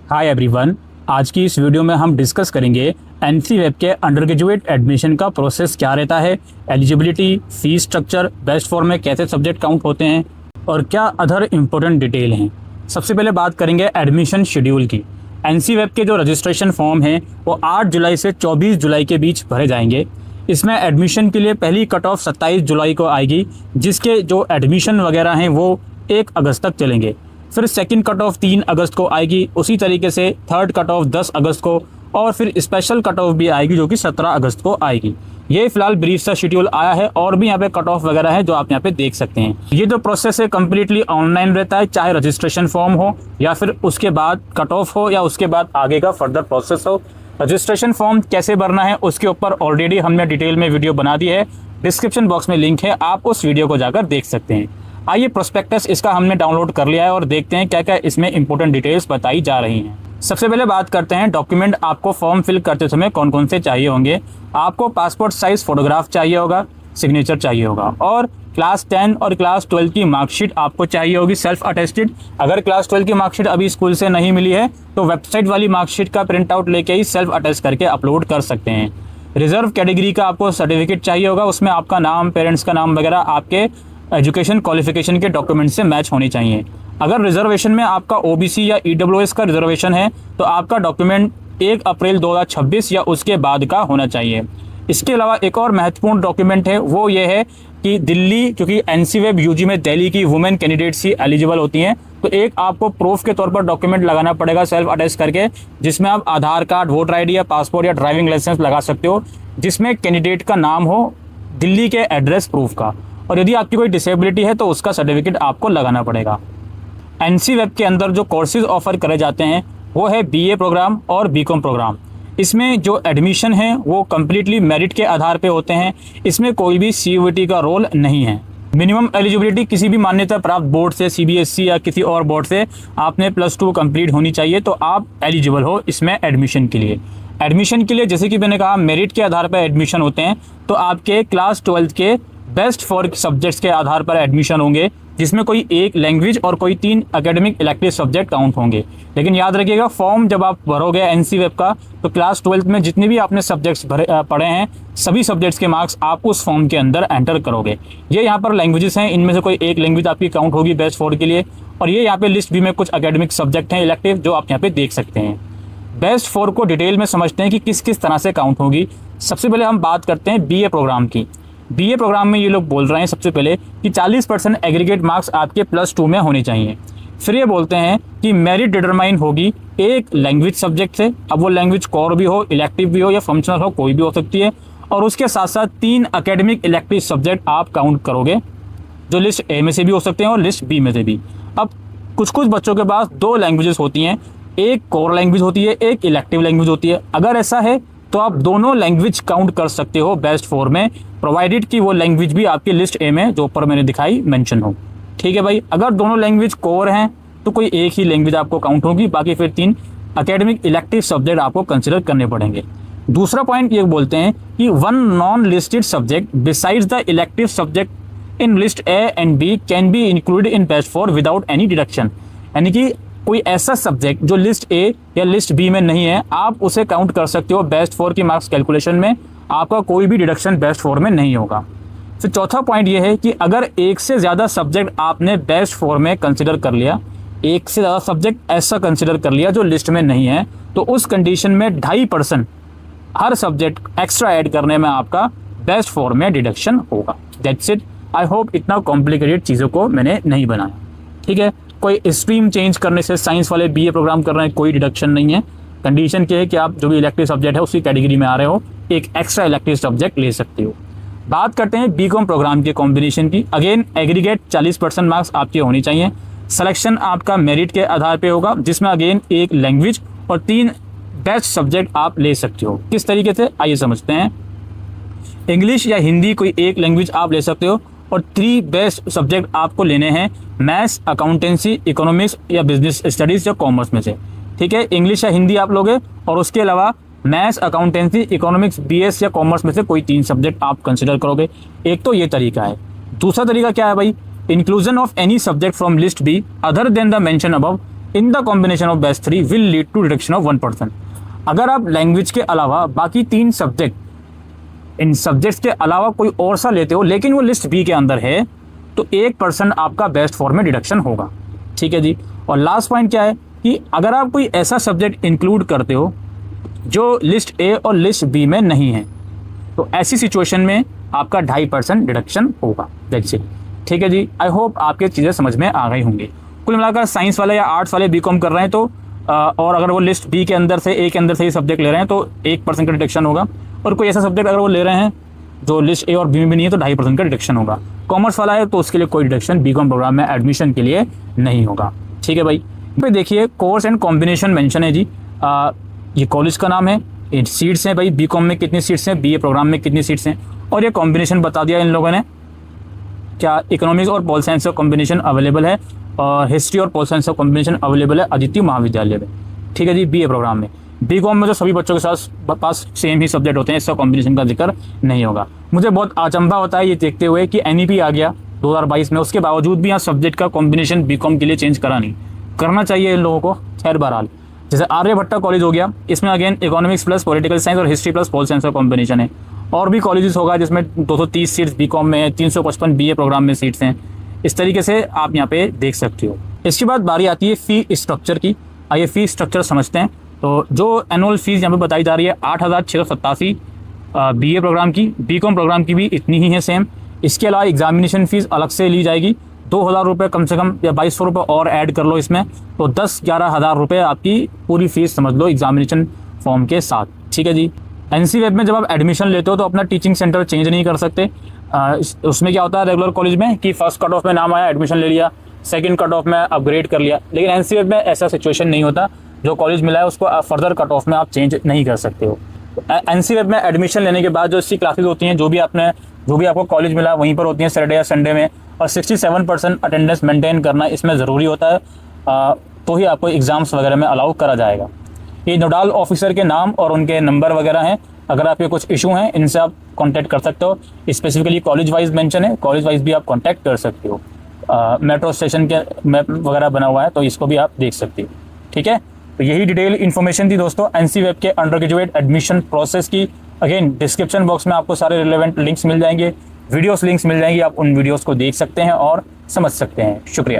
Hi everyone. आज की इस वीडियो में हम डिस्कस करेंगे एनसीवेब के अंडर ग्रेजुएट एडमिशन का प्रोसेस क्या रहता है, eligibility, fees structure, best for में कैसे सब्जेक्ट काउंट होते हैं और क्या अदर इम्पोर्टेंट डिटेल हैं। सबसे पहले बात करेंगे एडमिशन शेड्यूल की। एनसीवेब के जो रजिस्ट्रेशन फॉर्म हैं वो 8 जुलाई से 24 जुलाई के बीच भरे जाएंगे। इसमें एडमिशन के लिए पहली कट ऑफ 27 जुलाई को आएगी, जिसके जो एडमिशन वगैरह हैं वो 1 अगस्त तक चलेंगे। फिर सेकंड कट ऑफ 3 अगस्त को आएगी, उसी तरीके से थर्ड कट ऑफ 10 अगस्त को, और फिर स्पेशल कट ऑफ भी आएगी जो कि 17 अगस्त को आएगी। ये फिलहाल ब्रीफ सा शेड्यूल आया है और भी यहाँ पे कट ऑफ वगैरह है जो आप यहाँ पे देख सकते हैं। ये जो प्रोसेस है कम्प्लीटली ऑनलाइन रहता है, चाहे रजिस्ट्रेशन फॉर्म हो या फिर उसके बाद कट ऑफ हो या उसके बाद आगे का फर्दर प्रोसेस हो। रजिस्ट्रेशन फॉर्म कैसे भरना है उसके ऊपर ऑलरेडी हमने डिटेल में वीडियो बना दी है, डिस्क्रिप्शन बॉक्स में लिंक है, आप उस वीडियो को जाकर देख सकते हैं। आइए प्रोस्पेक्टस इसका हमने डाउनलोड कर लिया है और देखते हैं क्या क्या इसमें इंपॉर्टेंट डिटेल्स बताई जा रही हैं। सबसे पहले बात करते हैं डॉक्यूमेंट आपको फॉर्म फिल करते समय कौन कौन से चाहिए होंगे। आपको पासपोर्ट साइज फोटोग्राफ चाहिए होगा, सिग्नेचर चाहिए होगा, और क्लास 10 और क्लास 12 की मार्कशीट आपको चाहिए होगी सेल्फ अटेस्टेड। अगर क्लास 12 की मार्कशीट अभी स्कूल से नहीं मिली है तो वेबसाइट वाली मार्कशीट का प्रिंट आउट लेके ही सेल्फ अटेस्ट करके अपलोड कर सकते हैं। रिजर्व कैटेगरी का आपको सर्टिफिकेट चाहिए होगा, उसमें आपका नाम, पेरेंट्स का नाम वगैरह आपके एजुकेशन क्वालिफिकेशन के डॉक्यूमेंट से मैच होनी चाहिए। अगर रिजर्वेशन में आपका ओबीसी या ईडब्ल्यूएस का रिजर्वेशन है तो आपका डॉक्यूमेंट 1 अप्रैल 2026 या उसके बाद का होना चाहिए। इसके अलावा एक और महत्वपूर्ण डॉक्यूमेंट है, वो ये है कि दिल्ली, क्योंकि एनसीवेब यूजी में दिल्ली की वुमेन कैंडिडेट्स ही एलिजिबल होती हैं, तो एक आपको प्रूफ के तौर पर डॉक्यूमेंट लगाना पड़ेगा सेल्फ अटेस्ट करके, जिसमें आप आधार कार्ड, वोटर आईडी या पासपोर्ट या ड्राइविंग लाइसेंस लगा सकते हो, जिसमें कैंडिडेट का नाम हो, दिल्ली के एड्रेस प्रूफ का, और यदि आपकी कोई डिसेबिलिटी है तो उसका सर्टिफिकेट आपको लगाना पड़ेगा। एनसीवेब के अंदर जो कोर्सेज ऑफर करे जाते हैं वो है बीए प्रोग्राम और बीकॉम प्रोग्राम। इसमें जो एडमिशन है वो कम्प्लीटली मेरिट के आधार पे होते हैं, इसमें कोई भी सीयूईटी का रोल नहीं है। मिनिमम एलिजिबिलिटी किसी भी मान्यता प्राप्त बोर्ड से, सीबीएसई या किसी और बोर्ड से आपने +2 कंप्लीट होनी चाहिए तो आप एलिजिबल हो इसमें एडमिशन के लिए। एडमिशन के लिए जैसे कि मैंने कहा मेरिट के आधार पर एडमिशन होते हैं, तो आपके क्लास 12 के बेस्ट फॉर सब्जेक्ट्स के आधार पर एडमिशन होंगे, जिसमें कोई 1 लैंग्वेज और कोई 3 एकेडमिक इलेक्टिव सब्जेक्ट काउंट होंगे। लेकिन याद रखिएगा फॉर्म जब आप भरोगे एनसीवेब का तो क्लास 12 में जितने भी आपने सब्जेक्ट्स पढ़े हैं सभी सब्जेक्ट्स के मार्क्स आप उस फॉर्म के अंदर एंटर करोगे। ये यहाँ पर लैंग्वेजेस हैं, इनमें से कोई 1 लैंग्वेज आपकी काउंट होगी बेस्ट फॉर के लिए, और ये यहाँ पे लिस्ट बी में कुछ एकेडमिक सब्जेक्ट हैं इलेक्टिव जो आप यहाँ पे देख सकते हैं। बेस्ट फॉर को डिटेल में समझते हैं कि किस किस तरह से काउंट होगी। सबसे पहले हम बात करते हैं बीए प्रोग्राम की। बीए प्रोग्राम में ये लोग बोल रहे हैं सबसे पहले कि 40% एग्रीगेट मार्क्स आपके +2 में होने चाहिए। फिर ये बोलते हैं कि मेरिट डिटरमाइन होगी 1 लैंग्वेज सब्जेक्ट से, अब वो लैंग्वेज कोर भी हो, इलेक्टिव भी हो या फंक्शनल हो, कोई भी हो सकती है, और उसके साथ साथ 3 एकेडमिक इलेक्टिव सब्जेक्ट आप काउंट करोगे, जो लिस्ट ए में से भी हो सकते हैं और लिस्ट बी में से भी। अब कुछ कुछ बच्चों के पास 2 लैंग्वेजेस होती हैं, एक कोर लैंग्वेज होती है, एक इलेक्टिव लैंग्वेज होती है। अगर ऐसा है तो आप दोनों लैंग्वेज काउंट कर सकते हो बेस्ट 4 में, प्रोवाइडेड कि वो लैंग्वेज भी आपकी लिस्ट ए में जो ऊपर मैंने दिखाई मेंशन हो। ठीक है भाई, अगर दोनों लैंग्वेज कोर हैं तो कोई एक ही लैंग्वेज आपको काउंट होगी, बाकी फिर 3 एकेडमिक इलेक्टिव सब्जेक्ट आपको कंसिडर करने पड़ेंगे। दूसरा पॉइंट ये बोलते हैं कि 1 non listed subject besides the elective subject in list A and B can be included in best 4 without any deduction. यानी कि कोई ऐसा सब्जेक्ट जो लिस्ट ए या लिस्ट बी में नहीं है आप उसे काउंट कर सकते हो बेस्ट 4 की मार्क्स कैलकुलेशन में, आपका कोई भी डिडक्शन बेस्ट 4 में नहीं होगा। फिर चौथा पॉइंट ये है कि अगर एक से ज़्यादा सब्जेक्ट आपने बेस्ट 4 में कंसिडर कर लिया, एक से ज़्यादा सब्जेक्ट ऐसा कंसिडर कर लिया जो लिस्ट में नहीं है, तो उस कंडीशन में 2.5% हर सब्जेक्ट एक्स्ट्रा ऐड करने में आपका बेस्ट 4 में डिडक्शन होगा। That's it. आई होप इतना कॉम्प्लिकेटेड चीज़ों को मैंने नहीं बनाया। ठीक है, कोई स्ट्रीम चेंज करने से साइंस वाले बीए प्रोग्राम कर रहे हैं कोई डिडक्शन नहीं है। कंडीशन क्या है कि आप जो भी इलेक्टिव सब्जेक्ट है उसी कैटेगरी में आ रहे हो, एक एक्स्ट्रा इलेक्टिव सब्जेक्ट ले सकते हो। बात करते हैं बीकॉम प्रोग्राम के कॉम्बिनेशन की। अगेन एग्रीगेट 40% मार्क्स आपके होनी चाहिए। सिलेक्शन आपका मेरिट के आधार पे होगा, जिसमें अगेन 1 लैंग्वेज और 3 बेस्ट सब्जेक्ट आप ले सकते हो। किस तरीके से आइए समझते हैं। इंग्लिश या हिंदी कोई 1 लैंग्वेज आप ले सकते हो और 3 बेस्ट सब्जेक्ट आपको लेने हैं मैथ्स, अकाउंटेंसी, इकोनॉमिक्स या बिजनेस स्टडीज़ या कॉमर्स में से। ठीक है, इंग्लिश या हिंदी आप लोगे और उसके अलावा मैथ्स, अकाउंटेंसी, इकोनॉमिक्स, बीएस या कॉमर्स में से कोई 3 सब्जेक्ट आप कंसिडर करोगे। एक तो ये तरीका है। दूसरा तरीका क्या है भाई, inclusion of any subject from list B other than the mention above in the combination of best 3 will lead to reduction of 1%। अगर आप लैंग्वेज के अलावा बाकी 3 सब्जेक्ट, इन सब्जेक्ट्स के अलावा कोई और सा लेते हो लेकिन वो लिस्ट बी के अंदर है, तो 1% आपका बेस्ट 4 में डिडक्शन होगा। ठीक है जी। और लास्ट पॉइंट क्या है कि अगर आप कोई ऐसा सब्जेक्ट इंक्लूड करते हो जो लिस्ट ए और लिस्ट बी में नहीं है, तो ऐसी सिचुएशन में आपका 2.5% डिडक्शन होगा। That's it. ठीक है जी। आई होप आपके चीज़ें समझ में आ गई होंगी। कुल मिलाकर साइंस वाले या आर्ट्स वाले बीकॉम कर रहे हैं तो और अगर वो लिस्ट बी के अंदर से, ए के अंदर से ही सब्जेक्ट ले रहे हैं तो 1% का डिडक्शन होगा। और कोई ऐसा सब्जेक्ट अगर वो ले रहे हैं जो लिस्ट ए और बी में भी नहीं है तो 2.5% का डिडक्शन होगा। कॉमर्स वाला है तो उसके लिए कोई डिडक्शन बीकॉम प्रोग्राम में एडमिशन के लिए नहीं होगा। ठीक है भाई। पे देखिए कोर्स एंड कॉम्बिनेशन मेंशन है जी। ये कॉलेज का नाम है, ये सीट्स हैं भाई, बीकॉम में कितनी सीट्स हैं, बीए प्रोग्राम में कितनी सीट्स हैं, और ये कॉम्बिनेशन बता दिया इन लोगों ने। क्या इकोनॉमिक्स और पॉल साइंस का कॉम्बिनेशन अवेलेबल है, और हिस्ट्री और पॉल साइंस का कॉम्बिनेशन अवेलेबल है आदित्य महाविद्यालय में। ठीक है जी। बीए प्रोग्राम में, बीकॉम में तो सभी बच्चों के साथ पास सेम ही सब्जेक्ट होते हैं, इसका कॉम्बिनेशन का जिक्र नहीं होगा। मुझे बहुत अचंभा होता है ये देखते हुए कि एनईपी आ गया 2022 में, उसके बावजूद भी यहाँ सब्जेक्ट का कॉम्बिनेशन बीकॉम के लिए चेंज करा नहीं। करना चाहिए इन लोगों को। खैर बहरहाल, जैसे आर्यभट्टा कॉलेज हो गया, इसमें again economics plus political science और हिस्ट्री प्लस पॉल साइंस का कॉम्बिनेशन है। और भी कॉलेजेस होगा जिसमें 230 सीट्स बीकॉम में है, 355 बीए प्रोग्राम में सीट्स हैं। इस तरीके से आप यहाँ पे देख सकते हो। इसके बाद बारी आती है फ़ी स्ट्रक्चर की। आइए फ़ी स्ट्रक्चर समझते हैं। तो जो एनुअल फीस यहाँ पे बताई जा रही है 8,687 बीए प्रोग्राम की, बीकॉम प्रोग्राम की भी इतनी ही है सेम। इसके अलावा एग्जामिनेशन फ़ीस अलग से ली जाएगी, 2,000 रुपये कम से कम, या 2,200 रुपये और ऐड कर लो इसमें, तो 10-11 हज़ार रुपये आपकी पूरी फीस समझ लो एग्जामिनेशन फॉर्म के साथ। ठीक है जी। एनसी वेब में जब आप एडमिशन लेते हो तो अपना टीचिंग सेंटर चेंज नहीं कर सकते। उसमें क्या होता है रेगुलर कॉलेज में कि फर्स्ट कट ऑफ में नाम आया, एडमिशन ले लिया, सेकंड कट ऑफ में अपग्रेड कर लिया। लेकिन एनसी वेब में ऐसा सिचुएशन नहीं होता। जो कॉलेज मिला है उसको फर्दर कट ऑफ में आप चेंज नहीं कर सकते हो। एनसी वेब में एडमिशन लेने के बाद जो इसकी क्लासेस होती हैं, जो भी आपको कॉलेज मिला वहीं पर होती हैं सैटरडे या संडे में, और 67% अटेंडेंस मेंटेन करना इसमें ज़रूरी होता है, तो ही आपको एग्ज़ाम्स वगैरह में अलाउ करा जाएगा। ये नोडल ऑफिसर के नाम और उनके नंबर वगैरह हैं। अगर आपके कुछ इशू हैं इनसे आप कांटेक्ट कर सकते हो। स्पेसिफिकली कॉलेज वाइज मेंशन है, कॉलेज वाइज भी आप कांटेक्ट कर सकते हो। मेट्रो स्टेशन के मैप वगैरह बना हुआ है तो इसको भी आप देख सकते हो। ठीक है। तो यही डिटेल इन्फॉर्मेशन थी दोस्तों एनसी वेब के अंडर ग्रेजुएट एडमिशन प्रोसेस की। अगेन डिस्क्रिप्शन बॉक्स में आपको सारे रिलेवेंट लिंक्स मिल जाएंगे, वीडियोस लिंक्स मिल जाएंगी, आप उन वीडियोस को देख सकते हैं और समझ सकते हैं। शुक्रिया।